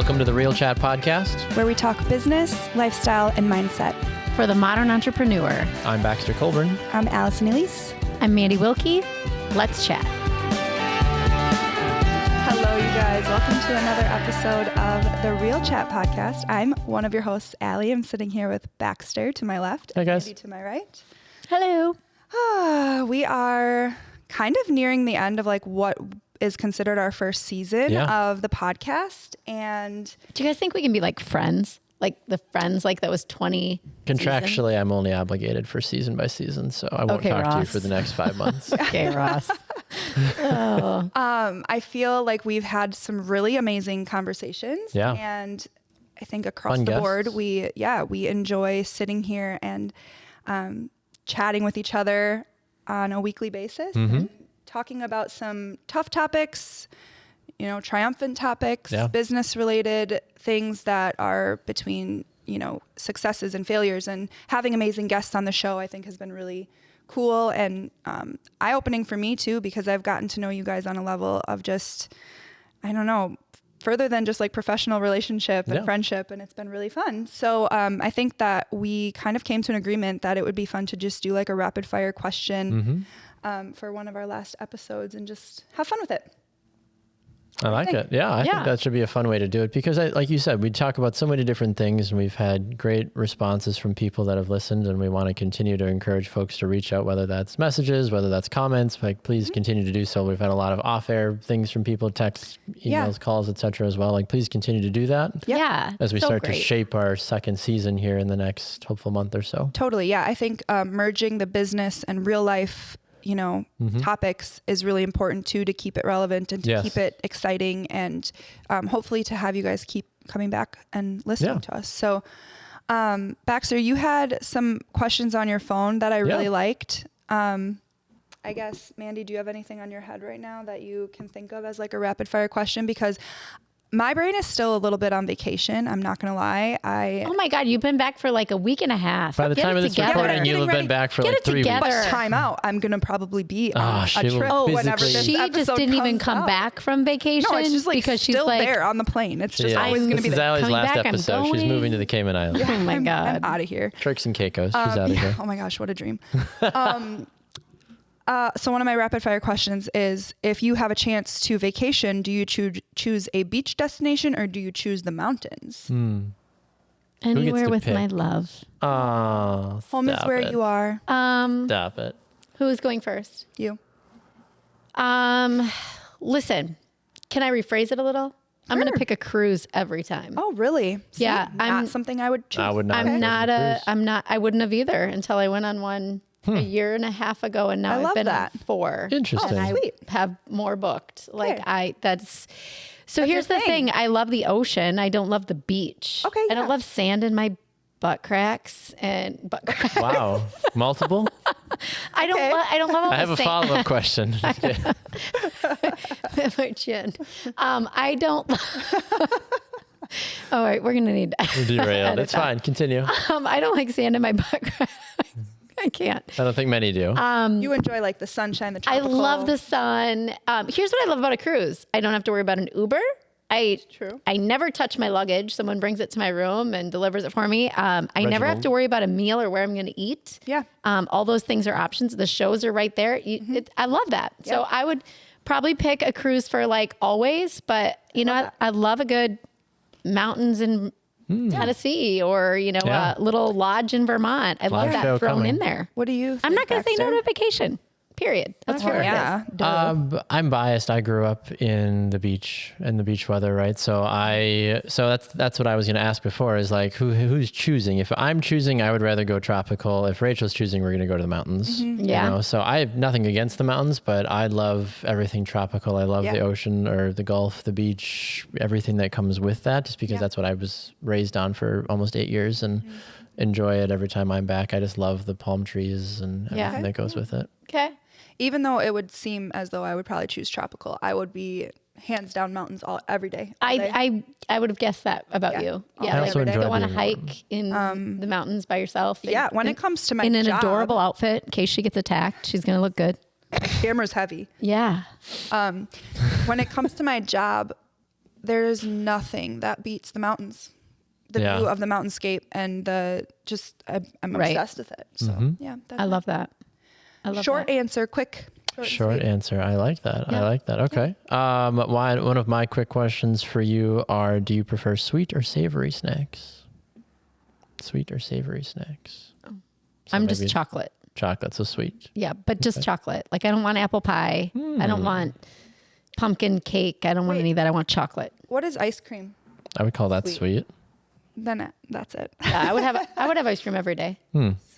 Welcome to the Real Chat Podcast, where we talk business, lifestyle, and mindset. For the modern entrepreneur. I'm Baxter Colburn. I'm Allison Elise. I'm Mandi Wilkie. Let's chat. Hello, you guys. Welcome to another episode of the Real Chat Podcast. I'm one of your hosts, Allie. I'm sitting here with Baxter to my left. Hey, guys. Mandi to my right. Hello. We are kind of nearing the end of like what is considered our first season of the podcast. And do you guys think we can be like friends? Like the friends like that was 20 Contractually, seasons? I'm only obligated for season by season, so I won't Okay, talk to you Ross. for the next 5 months. Okay, Ross. Oh. I feel like we've had some really amazing conversations. Yeah. And I think across Fun the guests. board, we enjoy sitting here and chatting with each other on a weekly basis and talking about some tough topics, triumphant topics, business related things that are between, successes and failures, and having amazing guests on the show, I think has been really cool and eye-opening for me too, because I've gotten to know you guys on a level of just, I don't know, further than just like professional relationship and friendship, and it's been really fun. So I think that we kind of came to an agreement that it would be fun to just do like a rapid fire question for one of our last episodes and just have fun with it. I like it. Yeah, I think that should be a fun way to do it because, like you said, we talk about so many different things and we've had great responses from people that have listened, and we want to continue to encourage folks to reach out, whether that's messages, whether that's comments. Like, please continue to do so. We've had a lot of off-air things from people, texts, emails, calls, etc. as well. Like, please continue to do that. Yeah. As we so start great. to shape our second season here in the next hopeful month or so. Totally. Yeah. I think merging the business and real life topics is really important too, to keep it relevant and to keep it exciting, and hopefully to have you guys keep coming back and listening to us. So Baxter, you had some questions on your phone that I really liked. I guess, Mandi, do you have anything on your head right now that you can think of as like a rapid fire question? Because my brain is still a little bit on vacation. I'm not going to lie. Oh my God, you've been back for like a week and a half. By the time of this recording, you'll have been back for like 3 weeks. But time out. I'm going to probably be on a trip whenever this she episode just didn't even comes come out. back from vacation. No, it's just like because she's still like, there on the plane. It's just always going to be This is there. Allie's Coming last back, I'm episode. She's going. moving to the Cayman Islands. oh my God. I'm out of here. Turks and Caicos. She's out of here. Oh my gosh, what a dream. So one of my rapid fire questions is, if you have a chance to vacation, do you choose a beach destination or do you choose the mountains? Anywhere with pick? my love. Oh, Home is where you are. Stop it. Who's going first? You. Listen, can I rephrase it a little? I'm going to pick a cruise every time. Oh, really? See, Yeah, not something I would choose. I would not. I wouldn't have either until I went on one a year and a half ago, and now I I've love been that. on 4. Interesting. And I Sweet. have more booked. Like Okay. So here's your the thing. thing. I love the ocean. I don't love the beach. Okay, I don't yeah. love sand in my butt cracks and butt cracks. Wow. Multiple? I don't love all I have the a sand. follow-up question. My chin. I don't. All right, we're gonna need to Derailed. It's fine. Continue. I don't like sand in my butt cracks. I can't. I don't think many do. You enjoy like the sunshine, the I tropical. love the sun. Here's what I love about a cruise. I don't have to worry about an Uber. True. I never touch my luggage. Someone brings it to my room and delivers it for me. I never have to worry about a meal or where I'm going to eat. Yeah. All those things are options. The shows are right there. I love that. Yeah. So I would probably pick a cruise for like always, but I love a good mountains in Tennessee or, a little lodge in Vermont. I love show that thrown coming. in there. What do you think, I'm not going to say no Baxter? to vacation. Period. That's fair. Yeah. Duh. I'm biased. I grew up in the beach weather, right? So that's what I was going to ask before is like, who's choosing? If I'm choosing, I would rather go tropical. If Rachel's choosing, we're going to go to the mountains. Yeah. So I have nothing against the mountains, but I love everything tropical. I love the ocean or the Gulf, the beach, everything that comes with that, just because that's what I was raised on for almost 8 years and enjoy it every time I'm back. I just love the palm trees and everything that goes with it. Okay. Even though it would seem as though I would probably choose tropical, I would be hands down mountains every day. all day. I would have guessed that about you. Yeah, I also enjoy go on a being hike in the mountains by yourself. Yeah, when it comes to my in an job, adorable outfit, in case she gets attacked, she's gonna look good. camera's heavy. Yeah. When it comes to my job, there's nothing that beats the mountains, the view of the mountainscape, and I'm obsessed with it. So yeah, I love that. Short answer, quick. Short answer. I like that. Yeah. I like that. Okay. One of my quick questions for you are: do you prefer sweet or savory snacks? Sweet or savory snacks? So I'm just chocolate. Chocolate, so sweet. Yeah, but just chocolate. Like I don't want apple pie. I don't want pumpkin cake. I don't want any of that. I want chocolate. What is ice cream? I would call that sweet. Then that's it. Yeah, I would have ice cream every day.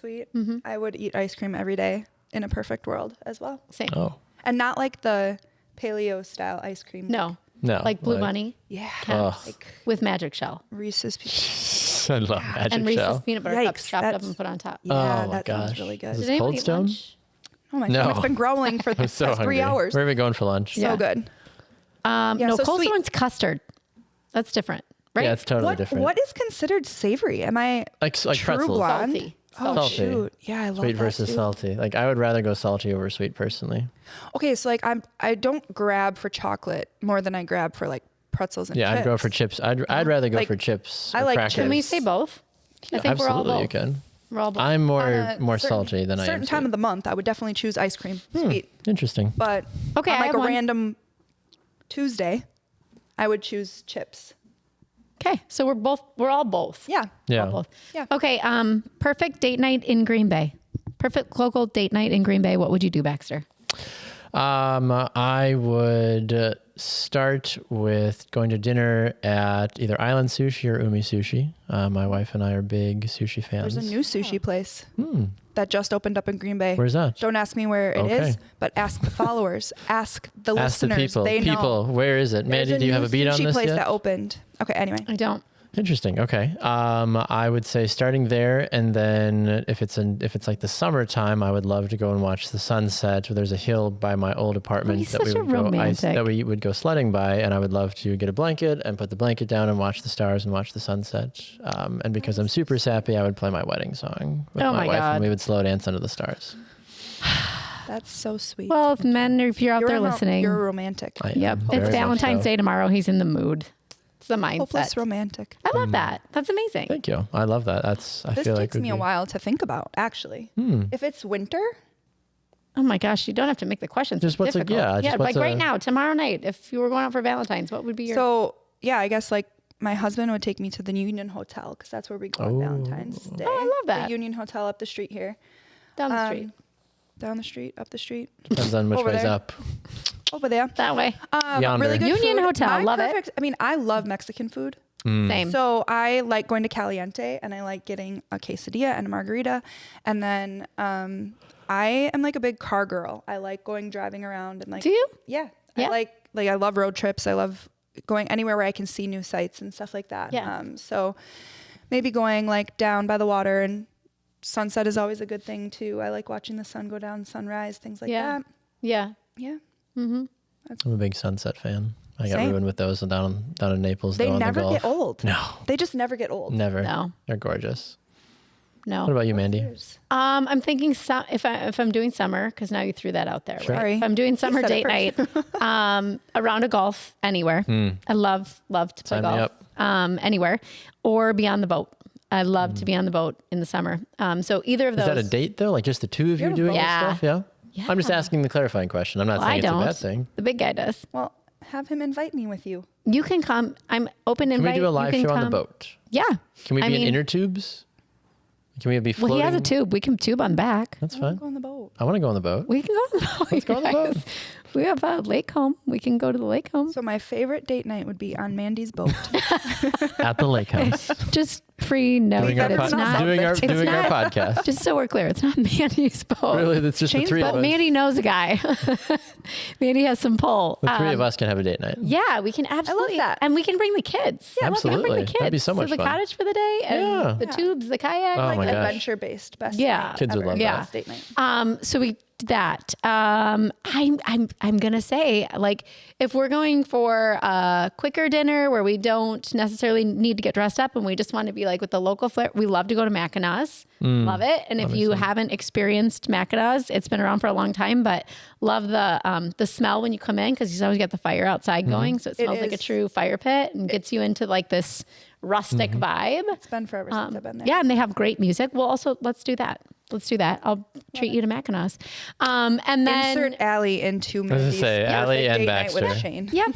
Sweet. Mm-hmm. I would eat ice cream every day in a perfect world as well. Same. Oh. And not like the paleo style ice cream. No. Like Blue Bunny. Yeah. Like with magic shell. Reese's Pieces. I love magic and Reese's shell. peanut butter cups chopped up and put on top. Yeah, oh that gosh. sounds really good. Is this Cold Stone? Oh my God, it's been growling for the so past 3 hours. Where are we going for lunch? So good. No, so Cold Stone's custard. That's different, right? Yeah, it's totally different. What is considered savory? Am I like true pretzels? blonde? Salty. Oh Salty. shoot! Yeah, I love sweet that versus too. salty. Like I would rather go salty over sweet personally. Okay, so like I don't grab for chocolate more than I grab for like pretzels and chips. I'd go for chips. I'd rather go Like, for chips. I or like crackers. Can we say both? I think Absolutely, we're all both. you can. We're all both. I'm On more a salty than I am. Certain time sweet. of the month, I would definitely choose ice cream, sweet. Interesting. But Okay, on I like have a one. random Tuesday, I would choose chips. Okay, so we're all both. Yeah. Yeah. All both. Yeah. Okay, perfect date night in Green Bay. Perfect local date night in Green Bay. What would you do, Baxter? I would start with going to dinner at either Island Sushi or Umi Sushi. My wife and I are big sushi fans. There's a new sushi place that just opened up in Green Bay. Where's that? Don't ask me where it is, but ask the followers, ask the Ask the listeners. people. They know. Where is it? Mandy, do you have a beat on sushi this place yet? that opened. Okay, anyway. I don't. Interesting. Okay. I would say starting there, and then if it's like the summertime, I would love to go and watch the sunset. There's a hill by my old apartment he's that we such a would go romantic. that we would go sledding by, and I would love to get a blanket and put the blanket down and watch the stars and watch the sunset. And because I'm super sappy, I would play my wedding song with Oh my my wife, God. and we would slow dance under the stars. That's so sweet. Well, if men, if you're out there listening, You're romantic. I yep, am it's very Valentine's much so. Day tomorrow. He's in the mood. It's the mindset. Hopeless romantic. I love that. That's amazing. Thank you. I love that. I This feel like takes me a while to think about, actually. If it's winter, Oh my gosh, you don't have to make the questions Just so what's a- difficult. yeah, just like what's right a- now, tomorrow night, if you were going out for Valentine's, what would be your? so yeah, I guess like my husband would take me to the Union Hotel because that's where we go on Valentine's Day. Oh, I love that. The Union Hotel up the street here. down the street, Down the street, up the street, depends on which Over way's there. up. over there. that way. Yonder. Really good Union food. Hotel, My love it. perfect, I mean, I love Mexican food. Same. So I like going to Caliente and I like getting a quesadilla and a margarita. And then I am like a big car girl. I like driving around and like. Do you? Yeah. Yeah. I like I love road trips. I love going anywhere where I can see new sights and stuff like that. Yeah. So maybe going like down by the water, and sunset is always a good thing too. I like watching the sun go down, sunrise, things like Yeah. that. Yeah. Yeah. I'm a big sunset fan. I got Same. ruined with those down in Naples. They though, on the never Gulf. get old. No, They just never get old. never. No. They're gorgeous. No. What about you, Mandy? I'm thinking if I'm doing summer, because now you threw that out there. Sure. Right? Sorry. If I'm doing summer said date it night, a round of golf anywhere. I love to play Sign me golf. Anywhere, or be on the boat. I love to be on the boat in the summer. So either of those. Is that a date though? Like just the two of you doing Yeah. this stuff? Yeah. I'm just Yeah. asking the clarifying question. I'm not Well, saying I it's don't. a bad thing. The big guy does. Well, have him invite me with you. You can come. I'm open Can invite. we do a You live can show on the come. boat? Yeah. Can we I be mean- in inner tubes? Can we be Well, floating? he has a tube. We can tube on back. That's Go fine. on the boat. I want to go on the boat. We can go on the boat. Let's go on the boat. guys. We have a lake home. We can go to the lake home. So my favorite date night would be on Mandy's boat. At the lake house. Just pre-note doing our, that it's not. doing our, it's doing our not- podcast. Just so we're clear, it's not Mandy's boat. Really, that's just the Shane's three But of us. Mandy knows a guy. Mandy has some pull. The three of us can have a date night. Yeah, we can absolutely. that. And we can bring the kids. Yeah, We can bring absolutely. the kids. That'd be so much the fun. cottage for the day and Yeah. the tubes, the kayak. Oh like my that. gosh. Adventure based. Best Yeah. night Kids would ever. love Yeah. Best date night. So we that? I'm going to say, like, if we're going for a quicker dinner where we don't necessarily need to get dressed up and we just want to be like with the local flair, we love to go to Mackinac. Love it. And if you haven't experienced Mackinac, it's been around for a long time, but love the smell when you come in, because you always got the fire outside going. So it smells like a true fire pit and gets you into like this rustic vibe. It's been forever since I've been there. Yeah. And they have great music. Well, also let's do that. I'll treat you to Mackinac. And then insert Allie into Mandy's Allie and date night Baxter. with Shane. yeah.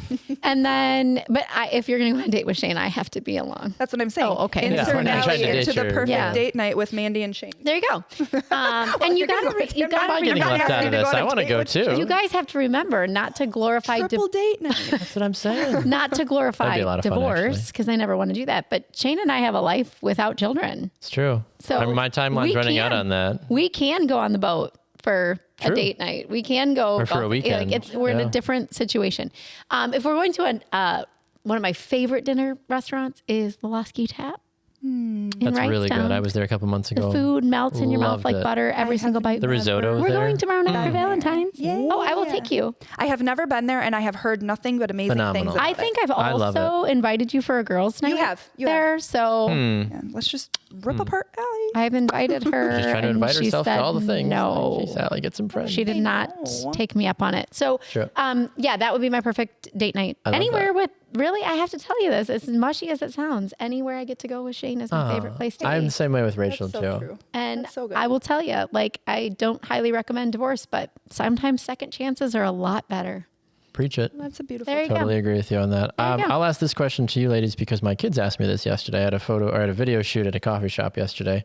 And then, but if you're going to go on a date with Shane, I have to be along. That's what I'm saying. Oh, okay. Insert Yeah. Allie Yeah. into the perfect Yeah. date night with Mandy and Shane. There you go. And you got to I'm getting left out of this. I want to go too. you guys have to remember not to glorify Triple date night. That's what I'm saying. not to glorify That'd be a lot of fun, divorce, because I never want to do that. But Shane and I have a life without children. It's true. So my timeline's running out on that. We can go on the boat for a date night. We can go Or for a weekend. We're in a different situation. If we're going to one of my favorite dinner restaurants is the Lasky Tap. That's really good. I was there a couple months ago. The food melts in your mouth Loved like it. butter every single bite. The risotto We're there. going tomorrow night for Valentine's. Yay. Oh, I will take you. I have never been there, and I have heard nothing but amazing Phenomenal. things about I think I've I love also invited you for a girls' night. You have. there. So it. Yeah, let's just rip apart Allie. I've invited her. She's trying to and invite she herself to said all the things. No. Jeez, Allie, get some friends. She did not take me up on it. So, Sure. yeah, that would be my perfect date night. love Anywhere that. with, really, I have to tell you this, as mushy as it sounds, anywhere I get to go with Shane is my favorite place to be. I'm the same way with Rachel So too. true. And That's so good. I will tell you, like, I don't highly recommend divorce, but sometimes second chances are a lot better. Preach it. That's a beautiful. There you Totally go. agree with you on that. you go. I'll ask this question to you ladies because my kids asked me this yesterday. I had a video shoot at a coffee shop yesterday,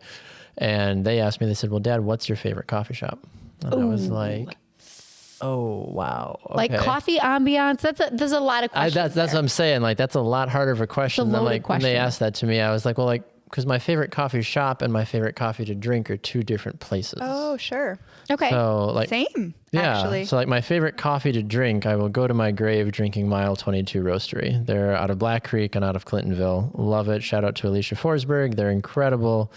and they asked me, they said, well, Dad, what's your favorite coffee shop? And I was like, oh, wow. Okay. Like coffee ambiance, there's a lot of questions. That's what I'm saying. Like, that's a lot harder of a question than loaded like when they question. asked that to me. I was like, well, like, because my favorite coffee shop and my favorite coffee to drink are two different places. Oh, sure. Okay. So like, Same. yeah. Actually. So like my favorite coffee to drink, I will go to my grave drinking Mile 22 Roastery. They're out of Black Creek and out of Clintonville. Love it. Shout out to Alicia Forsberg. They're incredible.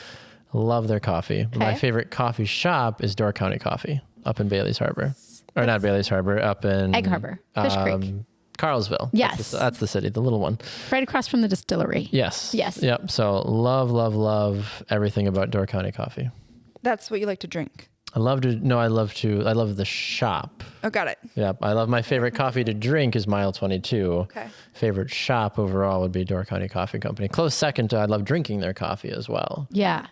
Love their coffee. But my Okay. favorite coffee shop is Door County Coffee up in Bailey's Harbor. Or not Bailey's Harbor, up in Egg Harbor, Fish Creek. Carlsville. Yes. That's the city, the little one. Right across from the distillery. Yes. Yes. Yep. So love everything about Door County Coffee. That's what you like to drink. I love the shop. Oh, got it. Yep. I love my favorite coffee to drink is Mile 22. Okay. Favorite shop overall would be Door County Coffee Company. Close second to I love drinking their coffee as well. Yeah.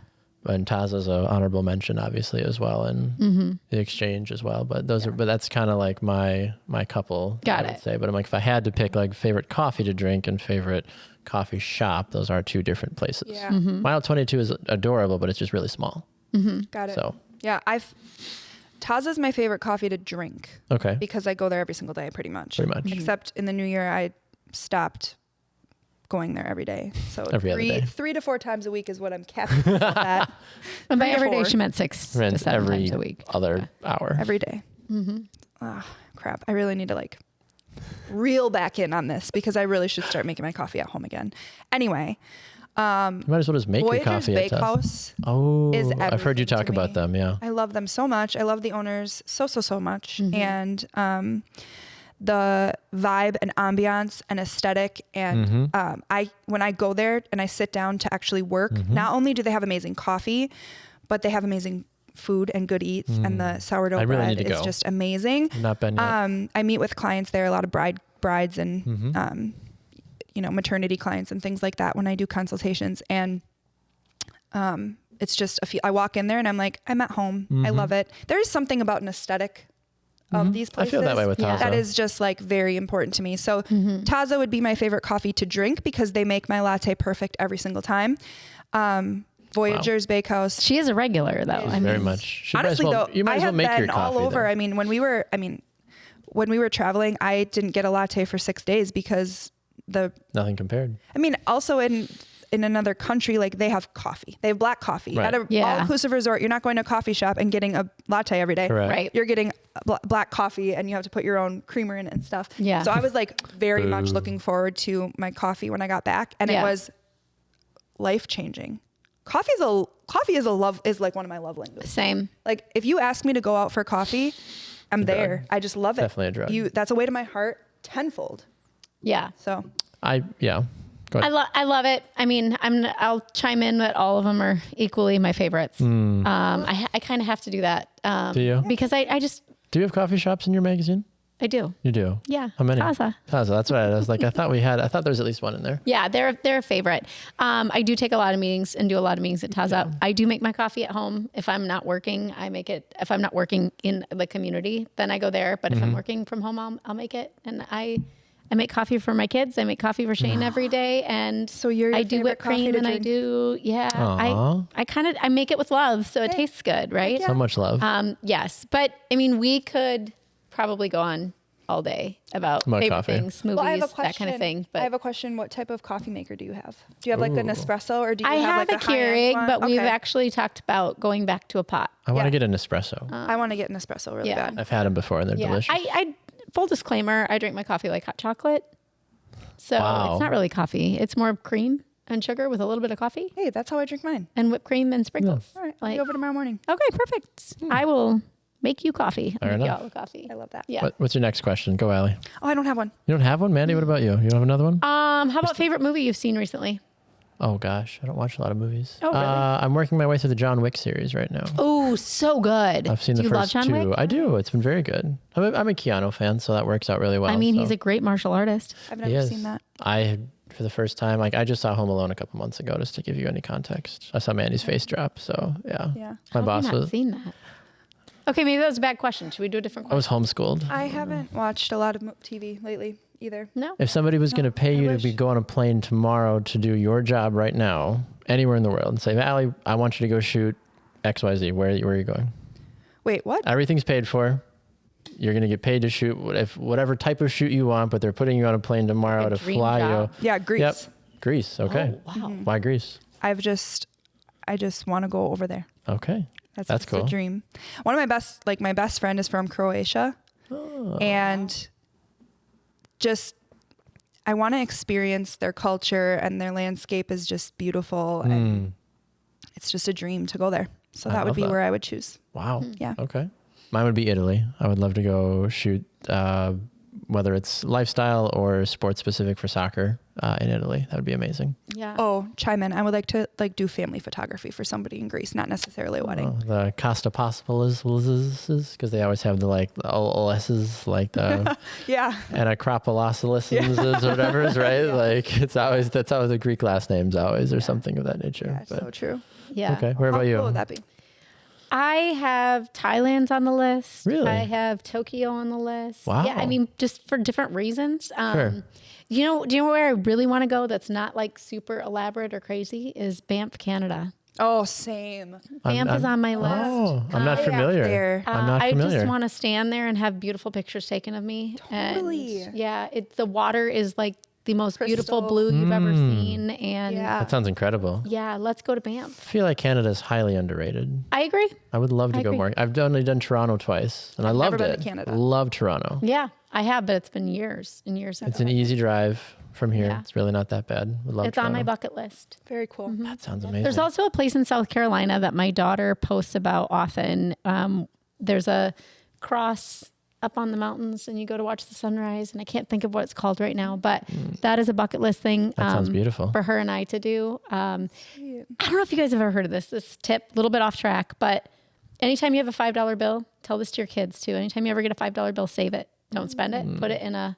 And Taza's an honorable mention, obviously, as well, and the Exchange as well. But that's kind of like my couple. Got I would it. say. But I'm like, if I had to pick like favorite coffee to drink and favorite coffee shop, those are two different places. Yeah. Mile 22 is adorable, but it's just really small. Got it. So Yeah, Taza's my favorite coffee to drink okay, because I go there every single day, pretty much. Pretty much. Except in the new year, I stopped going there every day. So Every other day. 3 to 4 times a week is what I'm capping myself at. And by 3 to every day, 4. she meant 6 to Rinse 7 every times a week. other hour. Every day. Crap. I really need to like reel back in on this because I really should start making my coffee at home again. Anyway, You might as well just make your Voyager's coffee at Taz. Bakehouse. Oh, is I've heard you everything talk to about me. them. Yeah. I love them so much. I love the owners so much. And the vibe and ambiance and aesthetic. And when I go there and I sit down to actually work, not only do they have amazing coffee, but they have amazing food and good eats. And the sourdough I really bread need to is go. just amazing. Not been yet. I meet with clients there, a lot of brides and maternity clients and things like that when I do consultations. And it's just I walk in there and I'm like, I'm at home. I love it. There is something about an aesthetic of these I places. feel that way with Taza. That is just like very important to me. So Taza would be my favorite coffee to drink because they make my latte perfect every single time. Voyager's Bakehouse. She is a regular, though. I Very mean, much. She Honestly, though, you might I as well have make your been coffee. all over. then. I mean, when we were traveling, I didn't get a latte for 6 days because Nothing compared. I mean, also in another country, like they have coffee. They have black coffee. Right. At a Yeah. all-inclusive resort, you're not going to a coffee shop and getting a latte every day. Correct. Right. You're getting black coffee and you have to put your own creamer in it and stuff. Yeah. So I was like very much Boo. looking forward to my coffee when I got back. And Yeah. it was life-changing. coffee is like one of my love languages. Same. Like if you ask me to go out for coffee, I'm there. I just love it. Definitely a drug. That's a way to my heart tenfold. Yeah. So Go ahead. I love it. I mean, I'll chime in that all of them are equally my favorites. I kind of have to do that. Do you? Because I just, Do you have coffee shops in your magazine? I do. You do? Yeah. How many? Taza. That's right. I was like, I thought there was at least one in there. Yeah, they're a favorite. I do take a lot of meetings and do a lot of meetings at Taza. I do make my coffee at home. If I'm not working, I make it. If I'm not working in the community, then I go there. But if I'm working from home, I'll make it. And I make coffee for my kids. I make coffee for Shane every day. And So your I do whipped cream and I do, I make it with love. So it tastes good, right? So much love. Yes. But I mean, we could probably go on all day about favorite coffee. things, movies, that kind of thing. But I have a question. What type of coffee maker do you have? Do you have like an espresso or do you I have like a Keurig, one? but we've actually talked about going back to a pot. I want to get an espresso. I want to get an espresso really bad. I've had them before and they're delicious. I full disclaimer, I drink my coffee like hot chocolate. So Wow. it's not really coffee. It's more cream and sugar with a little bit of coffee Hey, that's how I drink mine. and whipped cream and sprinkles. All right, I'll Like, be over tomorrow morning. okay, perfect. I will make you coffee. Fair I'll make you enough. all the coffee. I love that. Yeah. What's your next question? Go, Allie. Oh, I don't have one. You don't have one? Mandy, what about you? You don't have another one? How about favorite movie you've seen recently? Oh, gosh. I don't watch a lot of movies. Oh, really? I'm working my way through the John Wick series right now. Oh, so good. I've seen Do the you first love John two. Wick? I do. It's been very good. I'm a Keanu fan, so that works out really well. I mean, so. he's a great martial artist. I've He never is. seen that. For the first time, I just saw Home Alone a couple months ago, just to give you any context. I saw Mandy's face drop, so yeah. Yeah. My How boss have you not was. seen that? Okay, maybe that was a bad question. Should we do a different I was question? homeschooled. I haven't watched a lot of TV lately either. No. If somebody was going to pay you I to wish. go on a plane tomorrow to do your job right now, anywhere in the world, and say, Allie, I want you to go shoot XYZ, where are you going? Wait, what? Everything's paid for. You're going to get paid to shoot whatever type of shoot you want, but they're putting you on a plane tomorrow to dream fly job. you. Yeah, Greece. Yep. Greece. Okay. Oh, wow. Why Greece? I just want to go over there. Okay. That's That's just cool. a dream. One of my best friend is from Croatia, and just I want to experience their culture, and their landscape is just beautiful, and it's just a dream to go there. So I that would love be that. where I would choose. Wow. Yeah. Okay. Mine would be Italy. I would love to go shoot, whether it's lifestyle or sports specific for soccer in Italy. That would be amazing. Yeah. Oh, chime in. I would like to do family photography for somebody in Greece, not necessarily a wedding. The Costa Possibles, because they always have the OS's, like the Yeah. and Acropolisilisms or whatever, right? Yeah. Like that's always the Greek last names always or something of that nature. Yeah, it's But- so true. Yeah. Okay. Where How about you? cool would that be? I have Thailand's on the list. Really? I have Tokyo on the list. Wow. Yeah, I mean, just for different reasons. Sure. Do you know where I really want to go that's not like super elaborate or crazy is Banff, Canada. Oh, same. Banff is on my list. Oh, I'm not Way out familiar. there. I'm not I familiar. just want to stand there and have beautiful pictures taken of me. Totally. And yeah, the water is like the most beautiful Crystal. blue you've ever seen. And Yeah. That sounds incredible. yeah, let's go to I Banff. feel like Canada is highly underrated. I agree. I would love to I go agree. more. I've only done Toronto twice, and I loved never it. been to Canada. Love Toronto. Yeah, I have, but it's been years and years. It's an easy drive from here. Yeah. It's really not that bad. Would love It's on my Toronto. bucket list. Very cool. That sounds amazing. There's also a place in South Carolina that my daughter posts about often. There's a cross up on the mountains and you go to watch the sunrise, and I can't think of what it's called right now, but that is a bucket list thing. That sounds beautiful. For her and I to do. I don't know if you guys have ever heard of this tip, a little bit off track, but anytime you have a $5 bill, tell this to your kids too. Anytime you ever get a $5 bill, save it. Don't spend it. Put it in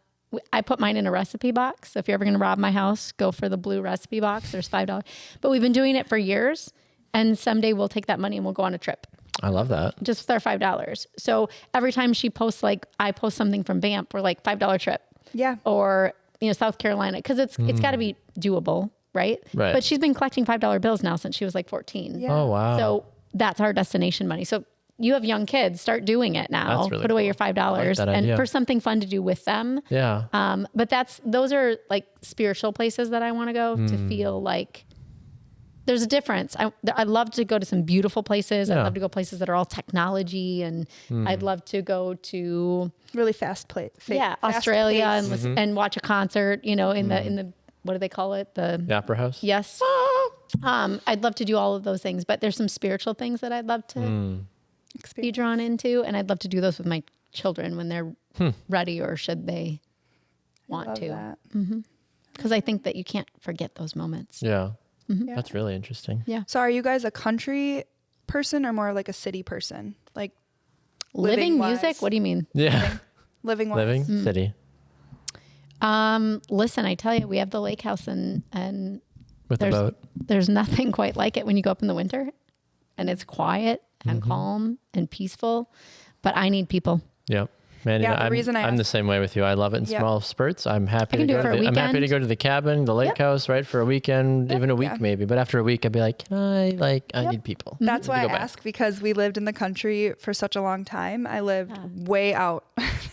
I put mine in a recipe box. So if you're ever going to rob my house, go for the blue recipe box. There's $5. But we've been doing it for years. And someday we'll take that money and we'll go on a trip I love that. just with our $5. So every time she posts, like I post something from Banff, we're like $5 trip Yeah. or, South Carolina. Cause it's got to be doable. Right. Right. But she's been collecting $5 bills now since she was like 14. Yeah. Oh, wow. So that's our destination money. So you have young kids, start doing it now. That's really Put away cool. your $5 I like that and idea. for something fun to do with them. Yeah. But those are like spiritual places that I want to go to feel like there's a difference. I love to go to some beautiful places. Yeah. I'd love to go places that are all technology, and I'd love to go to Really fast play. Australia and pace. listen, and watch a concert. In the what do they call it? The Opera House. Yes. I'd love to do all of those things, but there's some spiritual things that I'd love to be drawn into. And I'd love to do those with my children when they're ready, or should they want to. Because I think that you can't forget those moments. Yeah. That's really interesting. Yeah. So are you guys a country person or more like a city person? Like Living music? What do you mean? Yeah. Living City. Listen, I tell you, we have the lake house and With the boat. There's nothing quite like it when you go up in the winter, and it's quiet and calm and peaceful, but I need people. Yep. Man, Yeah, the reason I'm the same way with you. I love it in small spurts. I'm happy to go to I'm happy to go to the cabin, the lake house, right, for a weekend, even a week maybe. But after a week, I'd be like, I need people. That's why I ask, because we lived in the country for such a long time. I lived way out,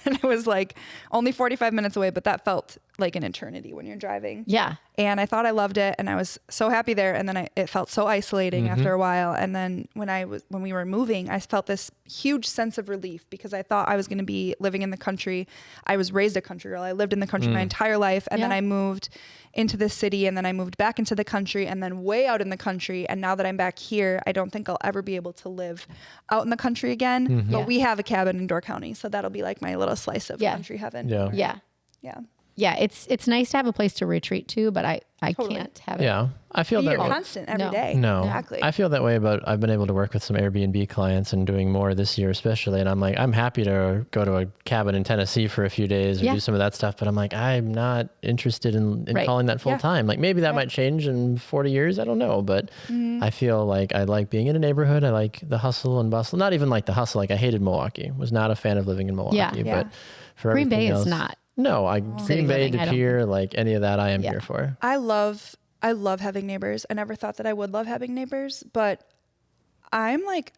and it was like only 45 minutes away, but that felt like an eternity when you're driving. Yeah. And I thought I loved it, and I was so happy there. And then it felt so isolating after a while. And then when we were moving, I felt this huge sense of relief, because I thought I was going to be living in the country. I was raised a country girl. I lived in the country my entire life. And then I moved into the city, and then I moved back into the country, and then way out in the country. And now that I'm back here, I don't think I'll ever be able to live out in the country again. But we have a cabin in Door County, so that'll be like my little slice of country heaven. Yeah. Yeah, it's nice to have a place to retreat to, but I can't have it. Yeah, I feel that You're way. constant every day. No, Exactly. I feel that way about, I've been able to work with some Airbnb clients and doing more this year especially, and I'm like, I'm happy to go to a cabin in Tennessee for a few days or do some of that stuff, but I'm like, I'm not interested in calling that full time. Like maybe that might change in 40 years, I don't know, but I feel like I like being in a neighborhood. I like the hustle and bustle, not even like the hustle. Like I hated Milwaukee, was not a fan of living in Milwaukee, but for Green Bay else, is not. No, Green Bay, De Pere, like any of that, I am here for. I love having neighbors. I never thought that I would love having neighbors, but I'm like,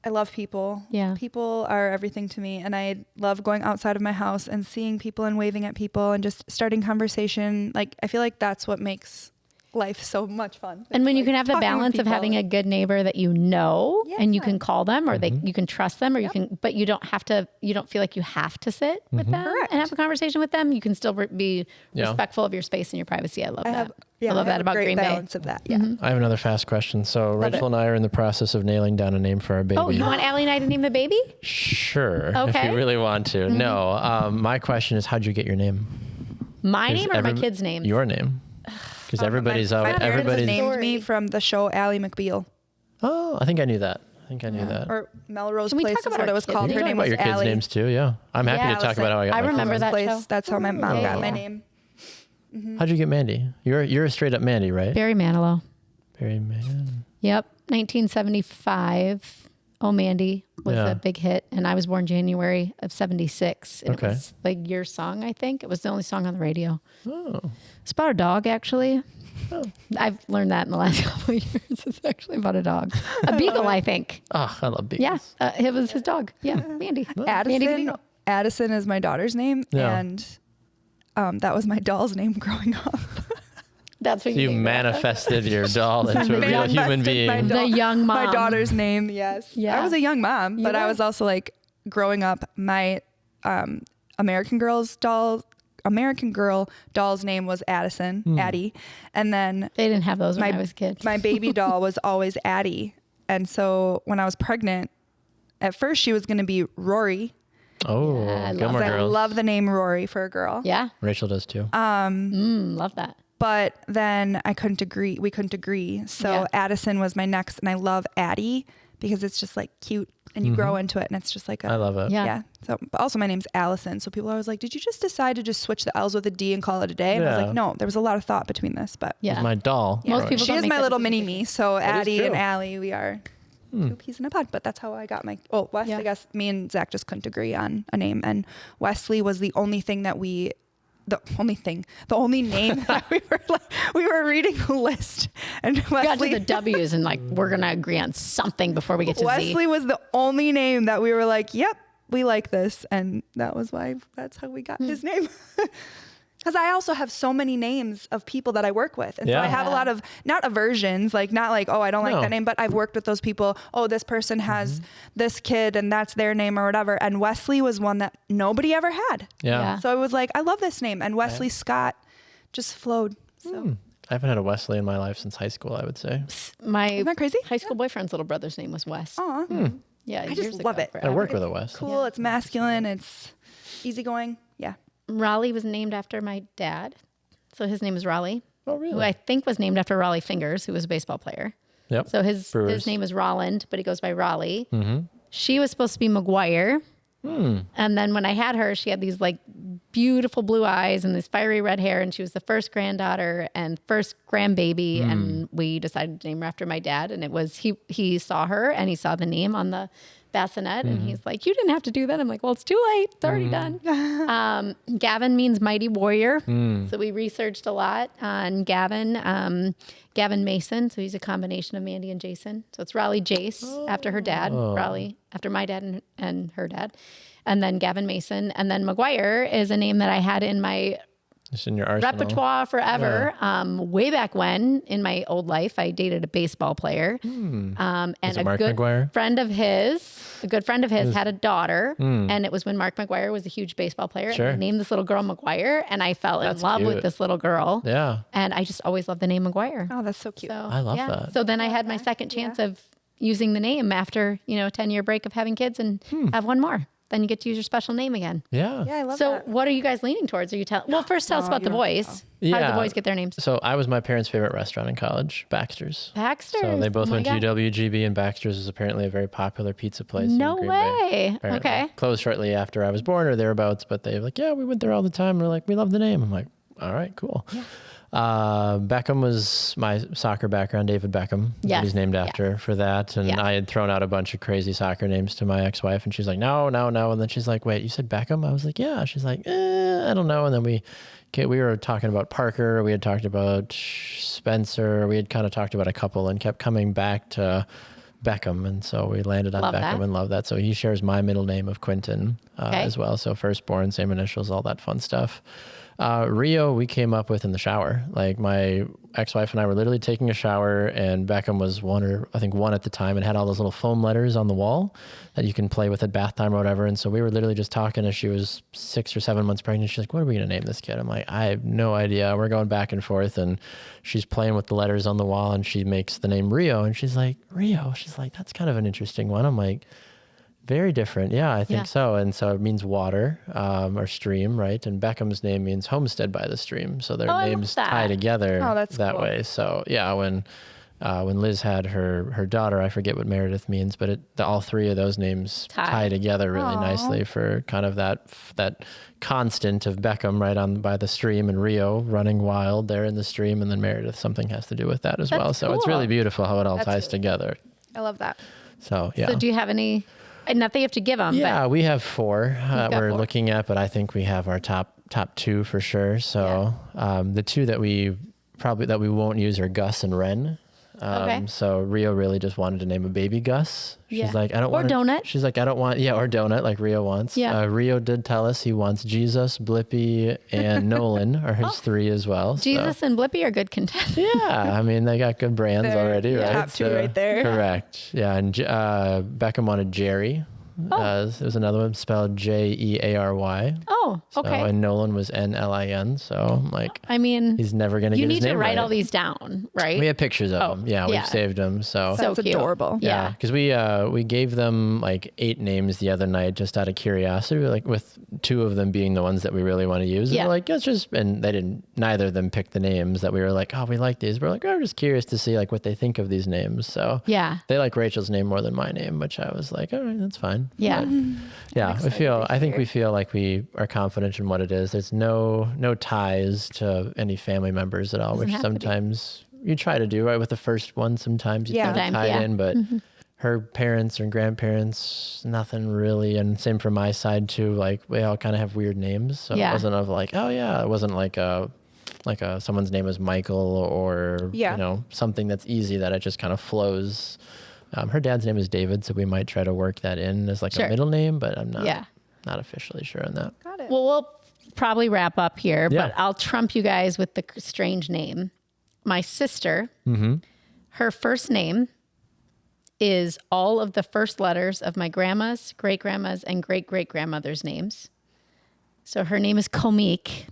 I love people. Yeah. People are everything to me. And I love going outside of my house and seeing people and waving at people and just starting conversation. Like, I feel like that's what makes life so much fun. And when like you can have the balance of having a good neighbor that you know and you can call them, or you can trust them, or you can, but you don't feel like you have to sit with them and have a conversation with them. You can still be respectful of your space and your privacy. I love that. I love that about Green Bay. Balance of that. Yeah. I have another fast question. So Rachel and I are in the process of nailing down a name for our baby. Oh, you want Allie and I to name the baby? Sure. Okay. If you really want to. No. My question is, how'd you get your name? My name or my kid's name? Your name. Because everybody's named me from the show Ally McBeal. Oh, I think I knew that. Or Melrose Can we Place talk is about what our it was kids' called. names? Her name about was your kids' Allie. names too. Yeah, I'm happy to talk about how I got. I remember that Place. show. That's how my mom got my name. How'd you get Mandi? You're a straight up Mandi, right? Barry Manilow. Barry Man. Yep, 1975. Oh, Mandi was a big hit, and I was born January of 76. And it was like your song, I think. It was the only song on the radio. Oh. It's about a dog, actually. Oh. I've learned that in the last couple of years. It's actually about a dog. A beagle, I think. Oh, I love beagles. Yeah, it was his dog. Yeah, Mandi. Addison is my daughter's name, and that was my doll's name growing up. That's what you manifested your doll into a real human being. The young mom. My daughter's name, yes. Yeah. I was a young mom, but I was also like growing up. My American Girl doll's name was Addison, Addie, and then they didn't have those when I was a kid. My baby doll was always Addie, and so when I was pregnant, at first she was going to be Rory. Oh, Gilmore Girls. I love the name Rory for a girl. Yeah, Rachel does too. Love that. But then we couldn't agree. So Addison was my next, and I love Addie because it's just like cute, and you grow into it, and it's just like I love it. Yeah. So, but also my name's Allison. So people are always like, did you just decide to just switch the L's with a D and call it a day? And I was like, no, there was a lot of thought between this, but It's my doll. Yeah. Most people she is my little mini me. So Addie and Allie, we are two peas in a pod, but that's how I got my, Wes, I guess me and Zach just couldn't agree on a name. And Wesley was the only thing that the only name that we were reading a list, and Wesley got to the W's and like, we're going to agree on something before we get to Wesley Z. was the only name that we were like, yep, we like this. And that's how we got his name. Because I also have so many names of people that I work with. And so I have a lot of, not aversions, like not like, oh, I don't like that name, but I've worked with those people. Oh, this person has this kid and that's their name or whatever. And Wesley was one that nobody ever had. Yeah. So I was like, I love this name. And Wesley Scott just flowed. So haven't had a Wesley in my life since high school, I would say. My Isn't that crazy? high school boyfriend's little brother's name was Wes. Aw. Yeah, I just years love ago, it. I forever. work with a Wes. Cool. It's masculine. It's easygoing. Yeah. Raleigh was named after my dad. So his name is Raleigh, Oh, who really? I think was named after Raleigh Fingers, who was a baseball player. Yep. So his Brewers. name is Rolland, but he goes by Raleigh. Mm-hmm. She was supposed to be McGuire. And then when I had her, she had these like beautiful blue eyes and this fiery red hair. And she was the first granddaughter and first grandbaby. And we decided to name her after my dad. And it was, he saw her and he saw the name on the bassinet and he's like, you didn't have to do that. I'm like, well, it's too late. It's already done. Gavin means mighty warrior. So we researched a lot on Gavin. Gavin Mason. So he's a combination of Mandi and Jason. So it's Raleigh Jace after her dad, Raleigh after my dad and her dad. And then Gavin Mason. And then McGuire is a name that I had in my Just in your arsenal. repertoire forever. Way back when, in my old life, I dated a baseball player. And it a Mark good McGuire? friend of his, had a daughter. And it was when Mark McGuire was a huge baseball player. Sure. And he named this little girl McGuire. And I fell in That's love cute. with this little girl. Yeah. And I just always loved the name McGuire. Oh, that's so cute. So I love that. So then I had my second chance of using the name after, a 10-year break of having kids and have one more. Then you get to use your special name again. Yeah. Yeah, I love So that. what are you guys leaning towards? Are you well, first tell us about the boys. How did Yeah. the boys get their names? So I was my parents' favorite restaurant in college, Baxter's. Baxter. So they both Oh my went to God. UWGB, and Baxter's is apparently a very popular pizza place. in No Green Bay, way. apparently. Okay. Closed shortly after I was born or thereabouts, but they were like, yeah, we went there all the time. We're like, we love the name. I'm like, all right, cool. Yeah. Beckham was my soccer background, David Beckham. Yes. He's named after for that. And Yeah. I had thrown out a bunch of crazy soccer names to my ex-wife, and she's like, no. And then she's like, wait, you said Beckham? I was like, yeah. She's like, I don't know. And then we were talking about Parker. We had talked about Spencer. We had kind of talked about a couple and kept coming back to Beckham. And so we landed on Love Beckham that. and love that. So he shares my middle name of Quinton as well. So firstborn, same initials, all that fun stuff. Rio, we came up with in the shower. Like my ex-wife and I were literally taking a shower, and Beckham was one at the time, and had all those little foam letters on the wall that you can play with at bath time or whatever. And so we were literally just talking as she was 6 or 7 months pregnant. She's like, what are we going to name this kid? I'm like, I have no idea. We're going back and forth, and she's playing with the letters on the wall, and she makes the name Rio, and she's like, Rio? She's like, that's kind of an interesting one. I'm like, very different. Yeah, I think so. And so it means water or stream, right? And Beckham's name means homestead by the stream. So their names tie together that cool. way. So yeah, when Liz had her daughter, I forget what Meredith means, but all three of those names tie together really nicely for kind of that constant of Beckham right on by the stream, and Rio running wild there in the stream, and then Meredith, something has to do with that as well. So it's really beautiful how it all ties together. I love that. So yeah. So do you have any? Not that you have to give them. Yeah, we have 4 we're 4. looking at, but I think we have our top 2 for sure. So the 2 that we won't use are Gus and Ren. So Rio really just wanted to name a baby Gus. She's like, I don't want Donut. She's like, I don't want, or Donut like Rio wants. Yeah. Rio did tell us he wants Jesus, Blippy, and Nolan are his 3 as well. Jesus and Blippy are good contenders. Yeah, I mean, they got good brands already, right? Top 2 right there. Correct. Yeah, and Beckham wanted Jerry. There's another one spelled Jeary. Oh, okay. And Nolan was Nlin. So like, I mean, he's never going to get you his need name to write right. all these down, right? We have pictures of them. Yeah, we've saved them. So That's cute. adorable. yeah, because we gave them like 8 names the other night just out of curiosity, like with 2 of them being the ones that we really want to use. And we're like, and they didn't. Neither of them picked the names that we were like, oh, we like these. We're like, we're just curious to see like what they think of these names. So they like Rachel's name more than my name, which I was like, all right, that's fine. Yeah. Yeah, I think we feel like we are confident in what it is. There's no ties to any family members at all, which sometimes you try to do, right? With the first one, sometimes you try to tie it in, but her parents and grandparents, nothing really. And same from my side too. Like we all kind of have weird names. So it wasn't of like, oh yeah, it wasn't like someone's name is Michael or, something that's easy that it just kind of flows. Her dad's name is David, so we might try to work that in as like a middle name, but I'm not officially sure on that. Got it. Well, we'll probably wrap up here, but I'll trump you guys with the strange name. My sister, her first name is all of the first letters of my grandma's, great-grandma's, and great-great-grandmother's names. So her name is Comique.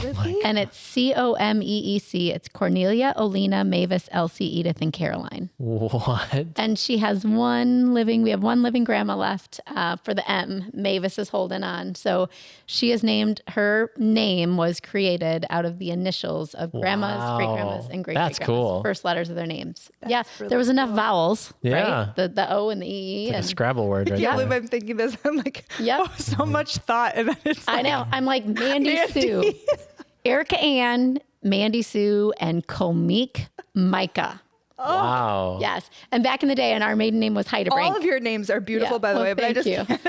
Really? And it's Comeec. It's Cornelia, Olena, Mavis, Elsie, Edith, and Caroline. What? And she has we have one living grandma left for the M. Mavis is holding on. So she is named, her name was created out of the initials of grandmas, great-grandmas, and great-great-grandmas. That's cool. First letters of their names. That's really there was enough vowels, Yeah. right? The O and the E. It's like and a Scrabble word right I can't there. believe I'm thinking this. I'm like, Yep. oh, so much thought. And then it's I like, know. I'm like Mandy Mandy. Sue, Erica Ann, Mandy Sue, and Comeek Micah. Wow. Yes. And back in the day, and our maiden name was Heidebrink. all of your names are beautiful, Yeah. by the Well, way, but I thank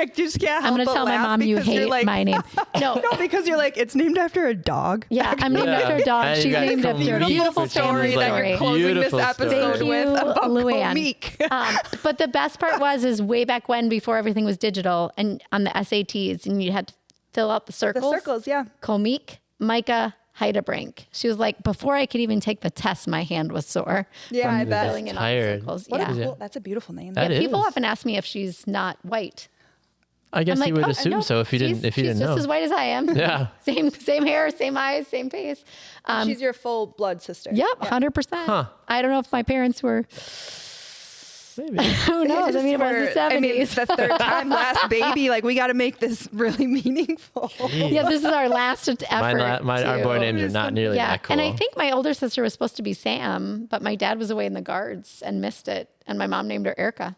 you. just can't help I'm going to but tell my laugh mom you because you're hate like, my name. No. No, because you're like, it's named after a dog. Yeah, I'm named Yeah. after a dog. And you She's got named after a Comeek, beautiful which family sounds like that story. you're closing this beautiful episode story. with Thank you, about Luann. Comeek. But the best part was way back when, before everything was digital, and on the SATs, and you had to fill out the The circles. circles, yeah. Comeek, Micah, Heidebrink. She was like, before I could even take the test, my hand was sore. Yeah, from I bet. filling in all the Tired. circles. What Yeah. a cool, that's a beautiful name. That People is. often ask me if she's not white. I guess I'm like, you would oh, assume no, so if you didn't she's know. just as white as I am. Yeah. Same hair, same eyes, same face. She's your full blood sister. Yep, 100%. Huh. I don't know if my parents were. Maybe. Who knows? I mean, it was the 70s. I mean, it's the third time last baby. Like, we got to make this really meaningful. Yeah, this is our last effort. Our boy names are not nearly that cool. And I think my older sister was supposed to be Sam, but my dad was away in the guards and missed it. And my mom named her Erica.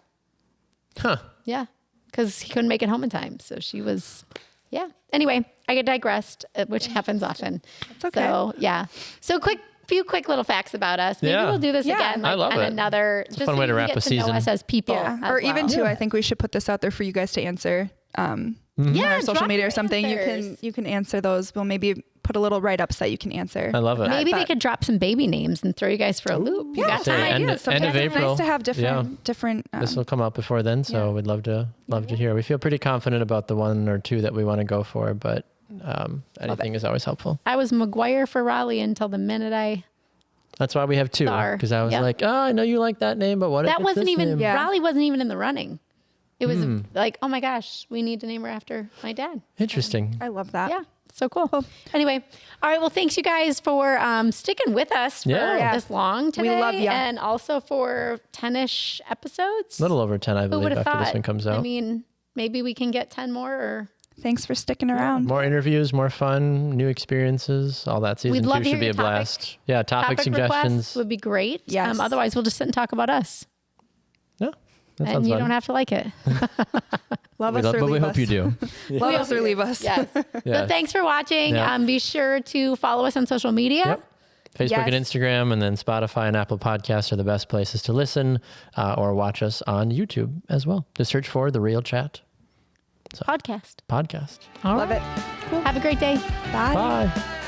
Huh. Yeah, because he couldn't make it home in time. So she was, yeah. Anyway, I get digressed, which happens often. It's okay. So, yeah. So few quick little facts about us. Maybe Yeah. we'll do this Yeah. again. I love on it. Another, It's a fun way to wrap a Know season. us as people. Yeah. as Or even, well. too, I think we should put this out there for you guys to answer. On Yeah, our social drop media or your something, answers. you can answer those. We'll maybe put a little write-ups that you can answer. I love it. Maybe they but- could drop some baby names and throw you guys for a loop. You got Say some end- ideas. end Sometimes of it's April. nice to have Yeah. different. This will come out before then, so we'd love to hear. We feel pretty confident about the one or two that we want to go for, but anything is always helpful. I was McGuire for Raleigh until the minute That's why we have two, Star. because I was Yep. like, oh, I know you like that name, but what if that it's wasn't this even name? Yeah. Raleigh wasn't even in the running. It was like, oh my gosh, we need to name her after my dad. Interesting. I love that. Yeah, so cool. Anyway, all right. Well, thanks you guys for sticking with us for Yeah. this long today. We love ya. And also for 10-ish episodes. A little over 10, I Who believe, would have after thought? this one comes out. I mean, maybe we can get 10 more or Thanks for sticking around. More interviews, more fun, new experiences, all that. Season We'd love 2 to should be hear a your topic- blast. Yeah, topic requests suggestions. would be great. Yes. Otherwise, we'll just sit and talk about us. Yeah, that And sounds you fun. don't have to like it. Love We us love, or but we leave hope us. you do. Love us or leave us. Yes. Yeah. So thanks for watching. Yeah. Be sure to follow us on social media. Yep. Facebook and Yes. Instagram, and then Spotify and Apple Podcasts are the best places to listen or watch us on YouTube as well. Just search for The Real Chat Podcast. Podcast. All Love right. it. Have a great day. Bye. Bye.